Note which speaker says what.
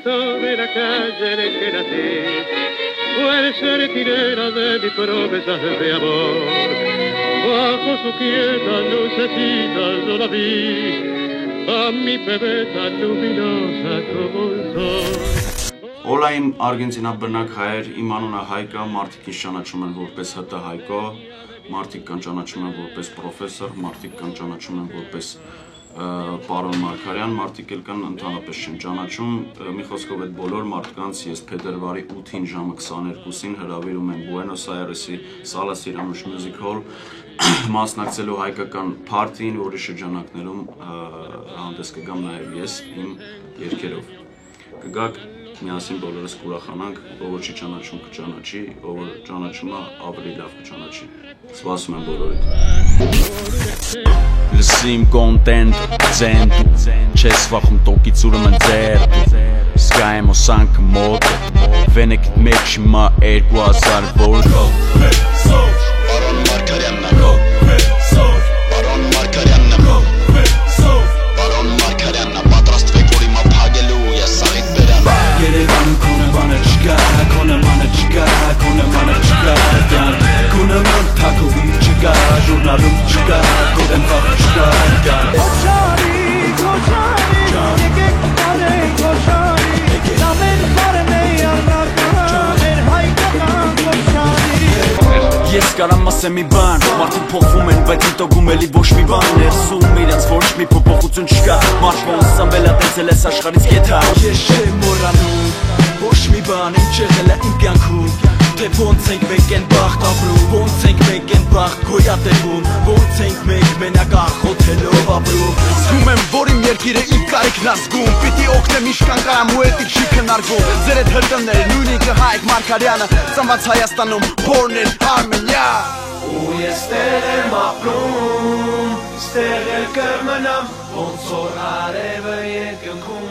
Speaker 1: de la calle en que nací, fue sentinela de mis promesas de amor. Bajo su quieta lucecita yo la vi, a mi bebé tan luminosa como el sol.
Speaker 2: Օլա իմ արգենտինաբնակ հայեր, իմ անունը Հայկա, մարդիկ ինձ ճանաչում են որպես ՀՏ Հայկո, մարդիկ կան ճանաչում են որպես պրոֆեսոր, մարդիկ կան ճանաչում են որպես պարոն Մարգարյան, մարդիկ էլ կան ընդհանրապես չեն ճանաչում, մի խոսքով այդ բոլոր մարդկանց ես փետրվարի 8-ին ժամը 22-ին հրավիրում եմ Բուենոս Այրեսի Սալա Սիրանուշ Music Hall մասնակցելու հայկական փարթին, որի շրջանակներում հանդես կգամ նաև ես իմ երգերով։ Կգաք միասին բոլորս կուրախանանք, ով չի ճանաչում կճանաչի, ով ճանաչում է ավելի լավ կճանաչի։ Սպասում եմ բոլորիդ։
Speaker 3: Լսիմ կոնտենտ, ձենտ, չես վախում տոկից ուրում են ձերտ, սկայեմ օսանքը մոտ, վենեքիտ մեկ շիմա 2000 վոլտ։
Speaker 4: Պարոն Մարգարյանն է, պարոն Մարգարյանն է, պարոն Մարգարյանն է, պատրաստվեք որ իմա փագելու ես սաղիտ բերան։
Speaker 5: Երևանում քոնը բանը չկա, քոնը մանը չկա, քոնը մանը չկա, քոնը ման թակովի չկա, ժուրնալում չկա, կոդեմ վաղ չկա, Քոչարի, եկեք բարեք քոչարի, նամեն բարեն է առնական, էր հայկական քոչարի։
Speaker 3: Ես կարամ ասեմ մի բան, մարդիկ փոխվում են, բայց ինտոգում էլի ոչ մի բան, ներսում իրենց ոչ մի փոփոխություն չկա, մարդը սամվելատեցել ես աշխարհից կեթա։
Speaker 5: Ես չեմ մոռանում, ոչ մի բան ինչ եղել է իմ կյանքում, թե ոնց ենք մենք են բախտ ապրում, ոնց ենք մենք են բախտ գոյատևում, ոնց ենք մենք մենակ ախոթելով ապրում։ Զգում եմ, որ իմ երկիրը իմ կարիքն ազգում, պիտի օգնեմ իշքան կարամ ու էտիկ չի քննարկվում, ձեր այդ հրտմներ, նույնիկը Հայկ Մարգարյանը, ծնված Հայաստանում, born in Armenia։ Ու ես տեղ եմ ապրում, ստեղ էլ կմնամ, ոնց որ արևը երկնքում